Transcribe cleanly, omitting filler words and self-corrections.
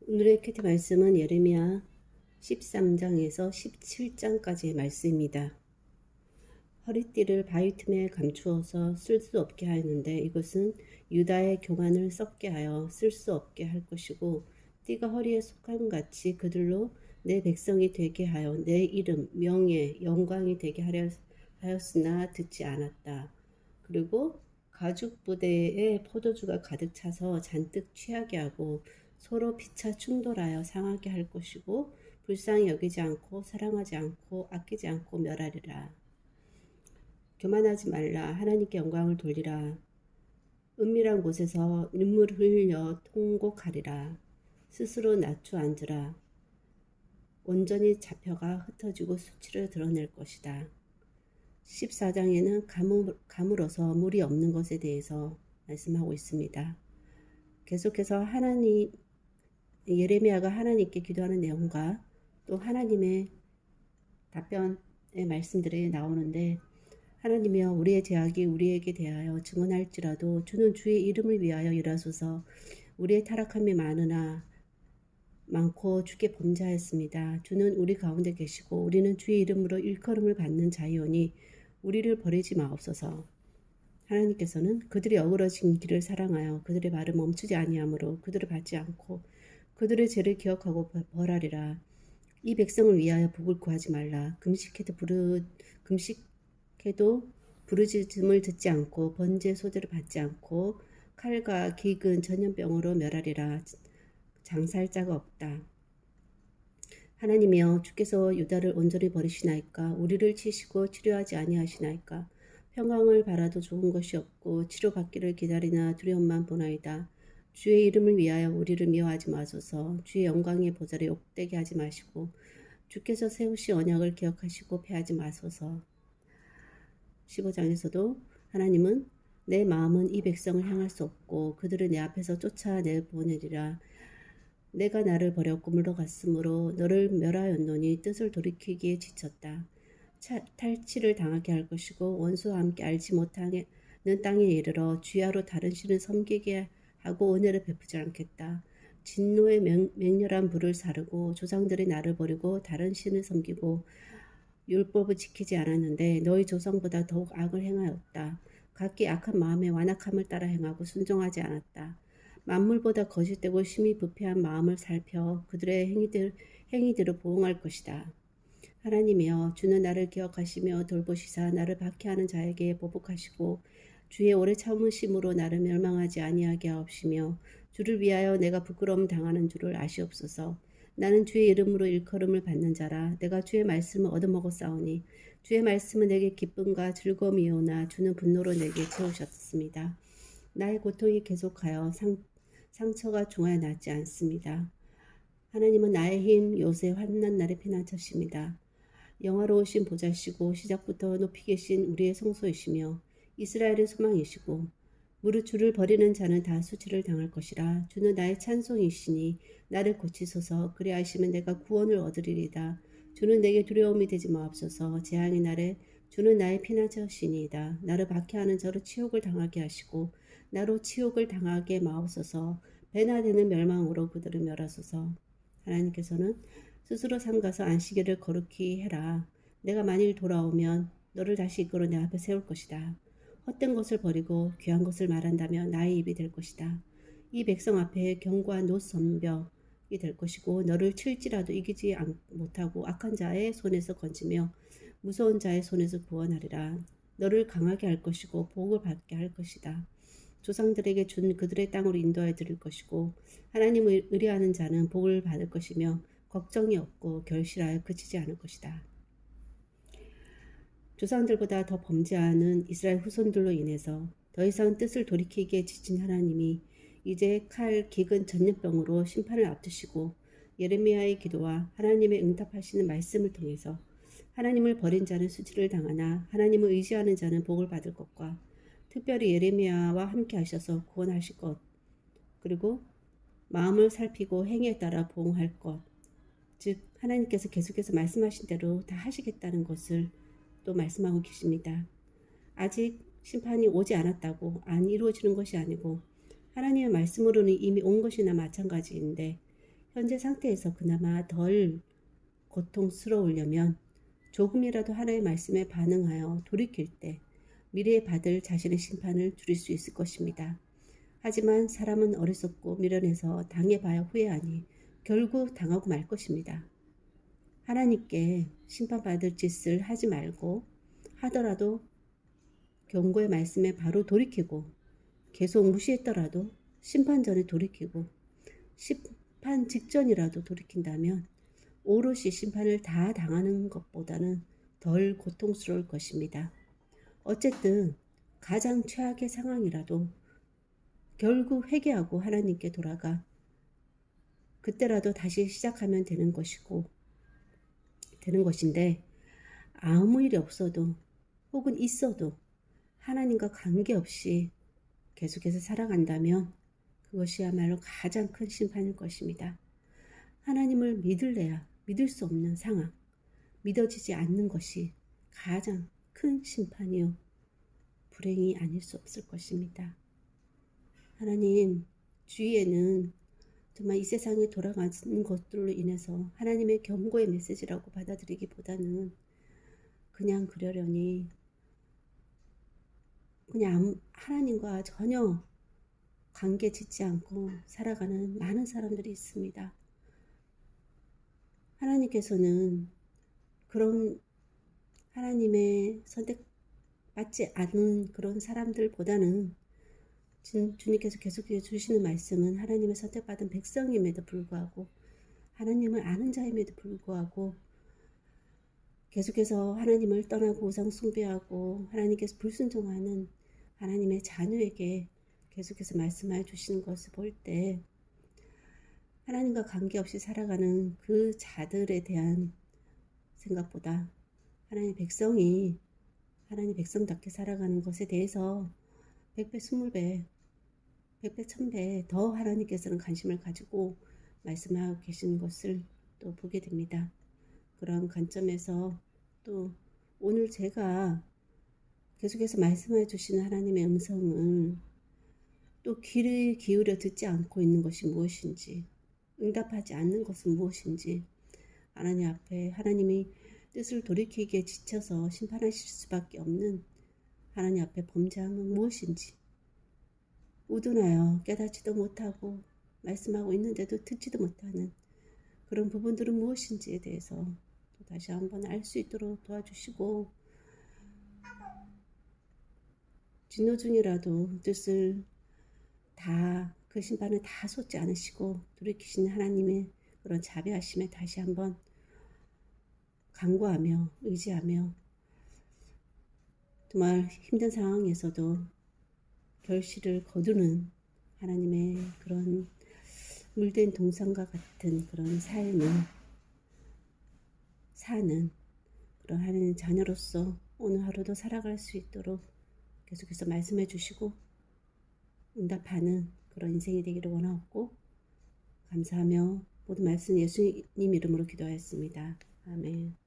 오늘의 큐티 말씀은 예레미야 13장에서 17장까지의 말씀입니다. 허리띠를 바위 틈에 감추어서 쓸 수 없게 하였는데 이것은 유다의 교만을 썩게 하여 쓸 수 없게 할 것이고 띠가 허리에 속한 같이 그들로 내 백성이 되게 하여 내 이름, 명예, 영광이 되게 하려 하였으나 듣지 않았다. 그리고 가죽 부대에 포도주가 가득 차서 잔뜩 취하게 하고 서로 피차 충돌하여 상하게 할 것이고 불쌍히 여기지 않고 사랑하지 않고 아끼지 않고 멸하리라. 교만하지 말라. 하나님께 영광을 돌리라. 은밀한 곳에서 눈물을 흘려 통곡하리라. 스스로 낮춰 앉으라. 온전히 잡혀가 흩어지고 수치를 드러낼 것이다. 14장에는 가물어서 물이 없는 것에 대해서 말씀하고 있습니다. 계속해서 예레미야가 하나님께 기도하는 내용과 또 하나님의 답변의 말씀들이 나오는데, 하나님이여 우리의 죄악이 우리에게 대하여 증언할지라도 주는 주의 이름을 위하여 일하소서. 우리의 타락함이 많고 주께 범죄하였습니다. 주는 우리 가운데 계시고 우리는 주의 이름으로 일컬음을 받는 자이오니 우리를 버리지 마옵소서. 하나님께서는 그들이 어그러진 길을 사랑하여 그들의 말을 멈추지 아니하므로 그들을 받지 않고 그들의 죄를 기억하고 벌하리라. 이 백성을 위하여 복을 구하지 말라. 금식해도 부르짖음을 듣지 않고 번제 소제를 받지 않고 칼과 기근 전염병으로 멸하리라. 장사할 자가 없다. 하나님이여 주께서 유다를 온전히 버리시나이까? 우리를 치시고 치료하지 아니하시나이까? 평강을 바라도 좋은 것이 없고 치료받기를 기다리나 두려움만 보나이다. 주의 이름을 위하여 우리를 미워하지 마소서. 주의 영광의 보좌를 욕되게 하지 마시고 주께서 세우신 언약을 기억하시고 패하지 마소서. 15장에서도 하나님은 내 마음은 이 백성을 향할 수 없고 그들을 내 앞에서 쫓아내보내리라. 내가 나를 버렸고 물러갔으므로 너를 멸하였노니 뜻을 돌이키기에 지쳤다. 탈취를 당하게 할 것이고 원수와 함께 알지 못하는 땅에 이르러 주야로 다른 신을 섬기게 하고 은혜를 베푸지 않겠다. 진노의 맹렬한 불을 사르고 조상들이 나를 버리고 다른 신을 섬기고 율법을 지키지 않았는데 너희 조상보다 더욱 악을 행하였다. 각기 악한 마음에 완악함을 따라 행하고 순종하지 않았다. 만물보다 거짓되고 심히 부패한 마음을 살펴 그들의 행위들을 보응할 것이다. 하나님이여 주는 나를 기억하시며 돌보시사 나를 박해하는 자에게 보복하시고 주의 오래 참으심으로 나를 멸망하지 아니하게 하옵시며 주를 위하여 내가 부끄러움 당하는 줄을 아시옵소서. 나는 주의 이름으로 일컬음을 받는 자라. 내가 주의 말씀을 얻어먹었사오니 주의 말씀은 내게 기쁨과 즐거움이오나 주는 분노로 내게 채우셨습니다. 나의 고통이 계속하여 상처가 중하여 낫지 않습니다. 하나님은 나의 힘, 요새 환난 날의 피난처십니다. 영화로우신 보좌시고 시작부터 높이 계신 우리의 성소이시며 이스라엘의 소망이시고 무릇 주를 버리는 자는 다 수치를 당할 것이라. 주는 나의 찬송이시니 나를 고치소서. 그리하시면 내가 구원을 얻으리이다. 주는 내게 두려움이 되지 마옵소서. 재앙의 날에 주는 나의 피난처시니이다. 나를 박해하는 저로 치욕을 당하게 하시고 나로 치욕을 당하게 마옵소서. 배나 되는 멸망으로 그들을 멸하소서. 하나님께서는 스스로 삼가서 안식일을 거룩히 해라. 내가 만일 돌아오면 너를 다시 이끌어 내 앞에 세울 것이다. 헛된 것을 버리고 귀한 것을 말한다면 나의 입이 될 것이다. 이 백성 앞에 견고한 노선벽이 될 것이고 너를 칠지라도 이기지 못하고 악한 자의 손에서 건지며 무서운 자의 손에서 구원하리라. 너를 강하게 할 것이고 복을 받게 할 것이다. 조상들에게 준 그들의 땅으로 인도하여 드릴 것이고 하나님을 의뢰하는 자는 복을 받을 것이며 걱정이 없고 결실하여 그치지 않을 것이다. 조상들보다 더 범죄하는 이스라엘 후손들로 인해서 더 이상 뜻을 돌이키기에 지친 하나님이 이제 칼, 기근, 전염병으로 심판을 앞두시고 예레미야의 기도와 하나님의 응답하시는 말씀을 통해서 하나님을 버린 자는 수치를 당하나 하나님을 의지하는 자는 복을 받을 것과 특별히 예레미야와 함께 하셔서 구원하실 것, 그리고 마음을 살피고 행위에 따라 보응할 것, 즉 하나님께서 계속해서 말씀하신 대로 다 하시겠다는 것을 또 말씀하고 계십니다. 아직 심판이 오지 않았다고 안 이루어지는 것이 아니고 하나님의 말씀으로는 이미 온 것이나 마찬가지인데 현재 상태에서 그나마 덜 고통스러우려면 조금이라도 하나의 말씀에 반응하여 돌이킬 때 미래에 받을 자신의 심판을 줄일 수 있을 것입니다. 하지만 사람은 어리석고 미련해서 당해봐야 후회하니 결국 당하고 말 것입니다. 하나님께 심판받을 짓을 하지 말고 하더라도 경고의 말씀에 바로 돌이키고 계속 무시했더라도 심판 전에 돌이키고 심판 직전이라도 돌이킨다면 오롯이 심판을 다 당하는 것보다는 덜 고통스러울 것입니다. 어쨌든 가장 최악의 상황이라도 결국 회개하고 하나님께 돌아가 그때라도 다시 시작하면 되는 것인데 아무 일이 없어도 혹은 있어도 하나님과 관계없이 계속해서 살아간다면 그것이야말로 가장 큰 심판일 것입니다. 하나님을 믿을래야 믿을 수 없는 상황, 믿어지지 않는 것이 가장 큰 심판이요 불행이 아닐 수 없을 것입니다. 하나님 주위에는 정말 이 세상에 돌아가는 것들로 인해서 하나님의 경고의 메시지라고 받아들이기보다는 그냥 그러려니 그냥 하나님과 전혀 관계 짓지 않고 살아가는 많은 사람들이 있습니다. 하나님께서는 그런 하나님의 선택받지 않은 그런 사람들보다는 주님께서 계속해 주시는 말씀은 하나님의 선택받은 백성임에도 불구하고 하나님을 아는 자임에도 불구하고 계속해서 하나님을 떠나고 우상 숭배하고 하나님께서 불순종하는 하나님의 자녀에게 계속해서 말씀해 주시는 것을 볼 때 하나님과 관계없이 살아가는 그 자들에 대한 생각보다 하나님의 백성이 하나님 백성답게 살아가는 것에 대해서 100배, 20배, 100배, 1000배 더 하나님께서는 관심을 가지고 말씀하고 계시는 것을 또 보게 됩니다. 그런 관점에서 또 오늘 제가 계속해서 말씀해 주시는 하나님의 음성을 또 귀를 기울여 듣지 않고 있는 것이 무엇인지, 응답하지 않는 것은 무엇인지, 하나님 앞에 하나님이 뜻을 돌이키기에 지쳐서 심판하실 수밖에 없는 하나님 앞에 범죄함은 무엇인지 우둔하여 깨닫지도 못하고 말씀하고 있는데도 듣지도 못하는 그런 부분들은 무엇인지에 대해서 또 다시 한번 알 수 있도록 도와주시고 진노 중이라도 뜻을 다 그 심판을 다 쏟지 않으시고 돌이키시는 하나님의 그런 자비하심에 다시 한번 간구하며 의지하며 정말 힘든 상황에서도 결실을 거두는 하나님의 그런 물된 동산과 같은 그런 삶을 사는 그런 하나님의 자녀로서 오늘 하루도 살아갈 수 있도록 계속해서 말씀해 주시고 응답하는 그런 인생이 되기를 원하옵고 감사하며 모든 말씀 예수님 이름으로 기도하였습니다. 아멘.